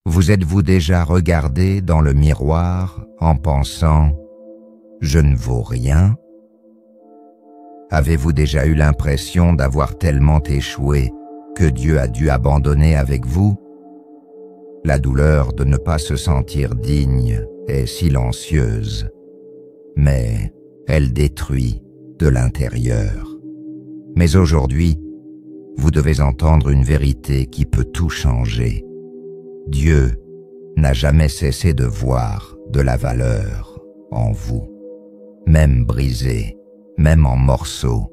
Vous êtes-vous déjà regardé dans le miroir en pensant « je ne vaux rien » ? Avez-vous déjà eu l'impression d'avoir tellement échoué que Dieu a dû abandonner avec vous ? La douleur de ne pas se sentir digne est silencieuse, mais elle détruit de l'intérieur. Mais aujourd'hui, vous devez entendre une vérité qui peut tout changer. Dieu n'a jamais cessé de voir de la valeur en vous. Même brisé, même en morceaux,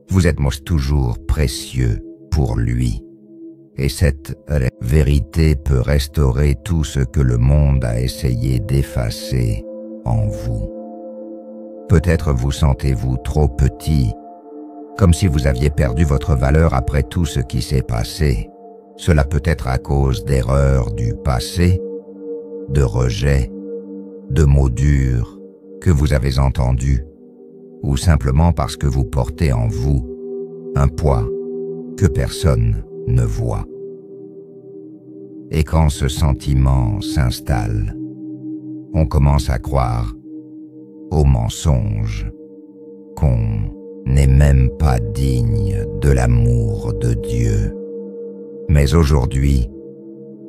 vous êtes toujours précieux pour lui. Et cette vérité peut restaurer tout ce que le monde a essayé d'effacer en vous. Peut-être vous sentez-vous trop petit, comme si vous aviez perdu votre valeur après tout ce qui s'est passé. Cela peut être à cause d'erreurs du passé, de rejets, de mots durs que vous avez entendus, ou simplement parce que vous portez en vous un poids que personne ne voit. Et quand ce sentiment s'installe, on commence à croire aux mensonges, qu'on n'est même pas digne de l'amour de Dieu. Mais aujourd'hui,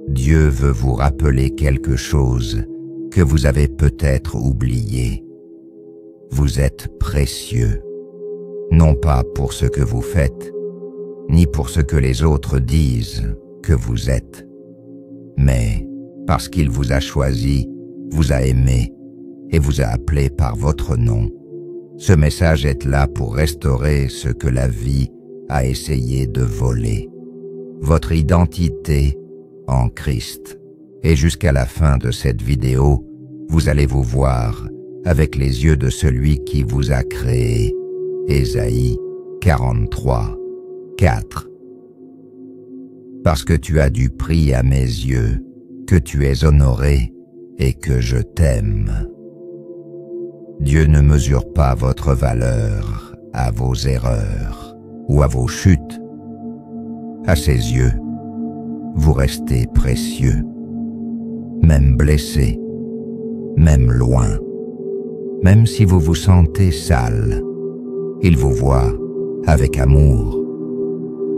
Dieu veut vous rappeler quelque chose que vous avez peut-être oublié. Vous êtes précieux, non pas pour ce que vous faites, ni pour ce que les autres disent que vous êtes, mais parce qu'il vous a choisi, vous a aimé et vous a appelé par votre nom. Ce message est là pour restaurer ce que la vie a essayé de voler. Votre identité en Christ. Et jusqu'à la fin de cette vidéo, vous allez vous voir avec les yeux de celui qui vous a créé. Ésaïe 43, 4. Parce que tu as du prix à mes yeux, que tu es honoré et que je t'aime. Dieu ne mesure pas votre valeur à vos erreurs ou à vos chutes. À ses yeux, vous restez précieux, même blessé, même loin, même si vous vous sentez sale. Il vous voit avec amour,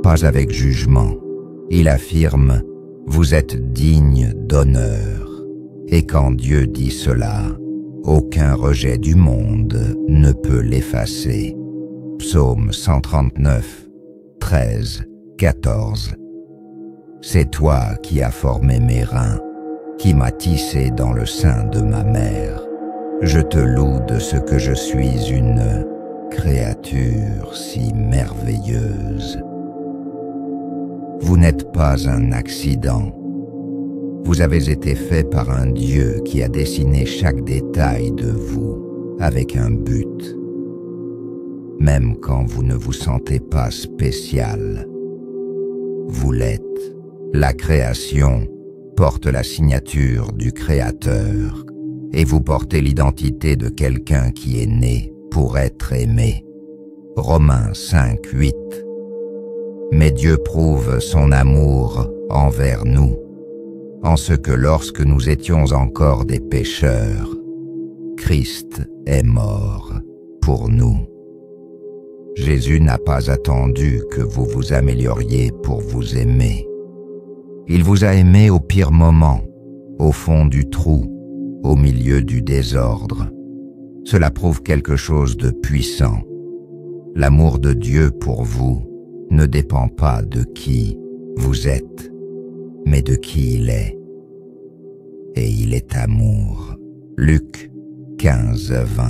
pas avec jugement. Il affirme « Vous êtes digne d'honneur ». Et quand Dieu dit cela, aucun rejet du monde ne peut l'effacer. Psaume 139, 13, 14. C'est toi qui as formé mes reins, qui m'as tissé dans le sein de ma mère. Je te loue de ce que je suis une créature si merveilleuse. Vous n'êtes pas un accident. Vous avez été fait par un Dieu qui a dessiné chaque détail de vous avec un but. Même quand vous ne vous sentez pas spécial, vous l'êtes. La création porte la signature du Créateur et vous portez l'identité de quelqu'un qui est né pour être aimé. Romains 5, 8. Mais Dieu prouve son amour envers nous, en ce que lorsque nous étions encore des pécheurs, Christ est mort pour nous. Jésus n'a pas attendu que vous vous amélioriez pour vous aimer. Il vous a aimé au pire moment, au fond du trou, au milieu du désordre. Cela prouve quelque chose de puissant. L'amour de Dieu pour vous ne dépend pas de qui vous êtes, mais de qui il est. Et il est amour. Luc 15, 20.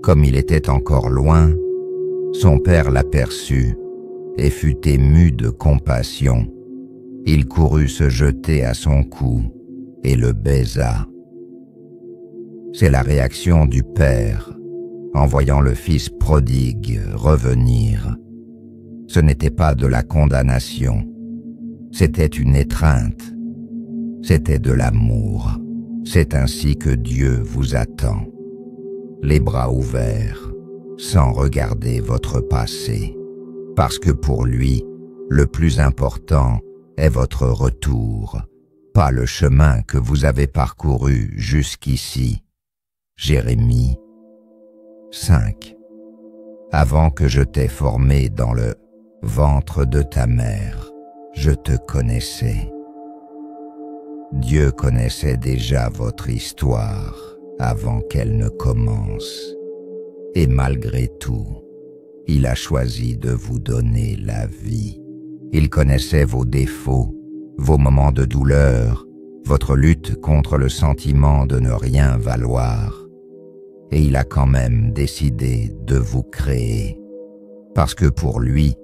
Comme il était encore loin, son père l'aperçut et fut ému de compassion. Il courut se jeter à son cou et le baisa. C'est la réaction du père en voyant le fils prodigue revenir. Ce n'était pas de la condamnation, c'était une étreinte, c'était de l'amour. C'est ainsi que Dieu vous attend, les bras ouverts, sans regarder votre passé, parce que pour lui, le plus important est votre retour pas le chemin que vous avez parcouru jusqu'ici. Jérémie 5. Avant que je t'ai formé dans le ventre de ta mère, je te connaissais. Dieu connaissait déjà votre histoire avant qu'elle ne commence. Et malgré tout, il a choisi de vous donner la vie. Il connaissait vos défauts, vos moments de douleur, votre lutte contre le sentiment de ne rien valoir. Et il a quand même décidé de vous créer. Parce que pour lui,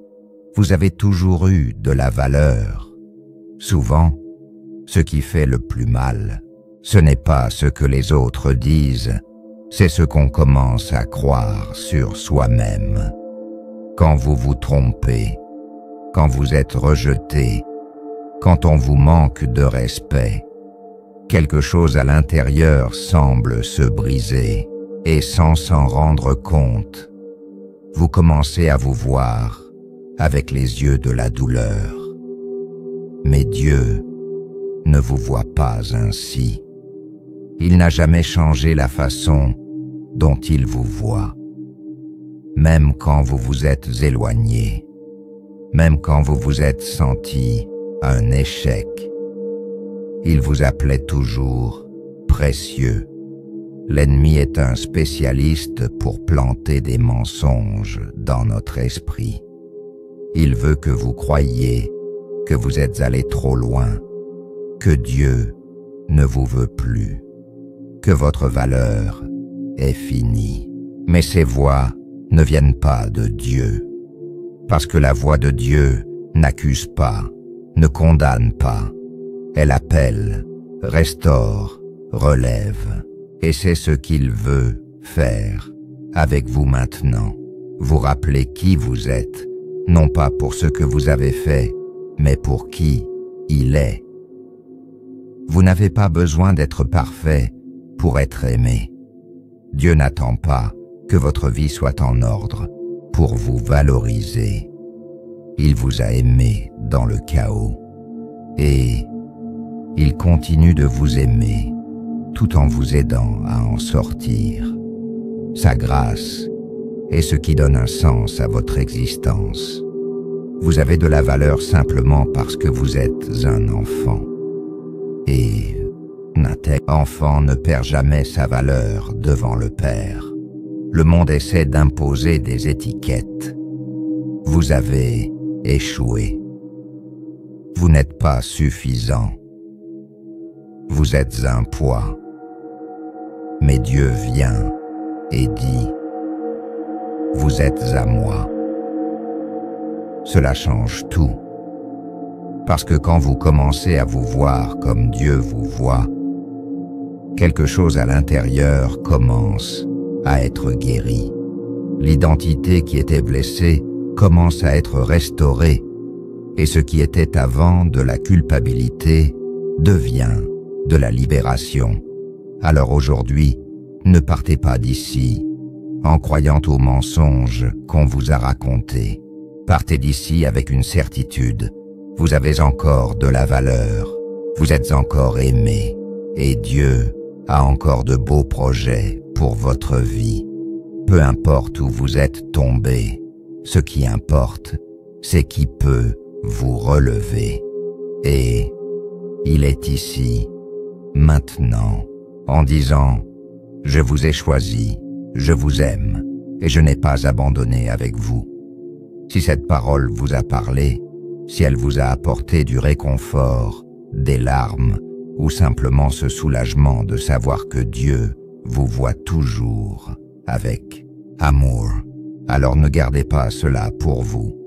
vous avez toujours eu de la valeur. Souvent, ce qui fait le plus mal, ce n'est pas ce que les autres disent, c'est ce qu'on commence à croire sur soi-même. Quand vous vous trompez, quand vous êtes rejeté, quand on vous manque de respect, quelque chose à l'intérieur semble se briser et sans s'en rendre compte, vous commencez à vous voir avec les yeux de la douleur. Mais Dieu ne vous voit pas ainsi. Il n'a jamais changé la façon dont il vous voit. Même quand vous vous êtes éloigné, même quand vous vous êtes senti un échec, il vous appelait toujours précieux. L'ennemi est un spécialiste pour planter des mensonges dans notre esprit. Il veut que vous croyiez que vous êtes allé trop loin, que Dieu ne vous veut plus, que votre valeur est finie. Mais ces voix ne viennent pas de Dieu, parce que la voix de Dieu n'accuse pas, ne condamne pas. Elle appelle, restaure, relève, et c'est ce qu'il veut faire avec vous maintenant. Vous rappeler qui vous êtes, non pas pour ce que vous avez fait, mais pour qui il est. Vous n'avez pas besoin d'être parfait pour être aimé. Dieu n'attend pas que votre vie soit en ordre pour vous valoriser. Il vous a aimé dans le chaos et il continue de vous aimer tout en vous aidant à en sortir. Sa grâce est ce qui donne un sens à votre existence. Vous avez de la valeur simplement parce que vous êtes un enfant. Et un tel enfant ne perd jamais sa valeur devant le Père. Le monde essaie d'imposer des étiquettes. Vous avez échoué. Vous n'êtes pas suffisant. Vous êtes un poids. Mais Dieu vient et dit, « Vous êtes à moi. » Cela change tout. Parce que quand vous commencez à vous voir comme Dieu vous voit, quelque chose à l'intérieur commence à être guéri. L'identité qui était blessée commence à être restaurée, et ce qui était avant de la culpabilité devient de la libération. Alors aujourd'hui, ne partez pas d'ici en croyant aux mensonges qu'on vous a racontés. Partez d'ici avec une certitude. Vous avez encore de la valeur. Vous êtes encore aimé. Et Dieu a encore de beaux projets pour votre vie. Peu importe où vous êtes tombé, ce qui importe, c'est qui peut vous relever. Et il est ici, maintenant, en disant « Je vous ai choisi, je vous aime, et je n'ai pas abandonné avec vous. » Si cette parole vous a parlé, si elle vous a apporté du réconfort, des larmes, ou simplement ce soulagement de savoir que Dieu vous voit toujours avec amour, alors ne gardez pas cela pour vous.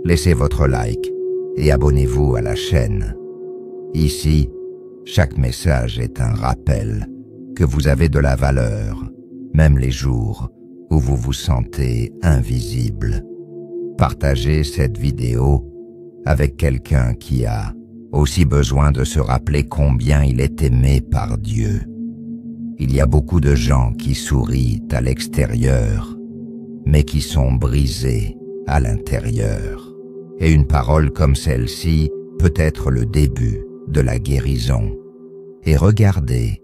Laissez votre like et abonnez-vous à la chaîne. Ici, chaque message est un rappel que vous avez de la valeur, même les jours où vous vous sentez invisible. Partagez cette vidéo avec quelqu'un qui a aussi besoin de se rappeler combien il est aimé par Dieu. Il y a beaucoup de gens qui sourient à l'extérieur, mais qui sont brisés à l'intérieur. Et une parole comme celle-ci peut être le début de la guérison. Et regardez,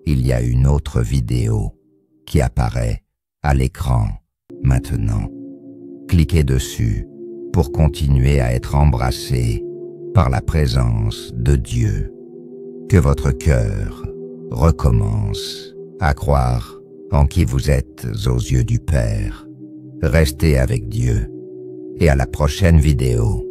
il y a une autre vidéo qui apparaît à l'écran maintenant. Cliquez dessus pour continuer à être embrassé par la présence de Dieu. Que votre cœur recommence à croire en qui vous êtes aux yeux du Père. Restez avec Dieu et à la prochaine vidéo.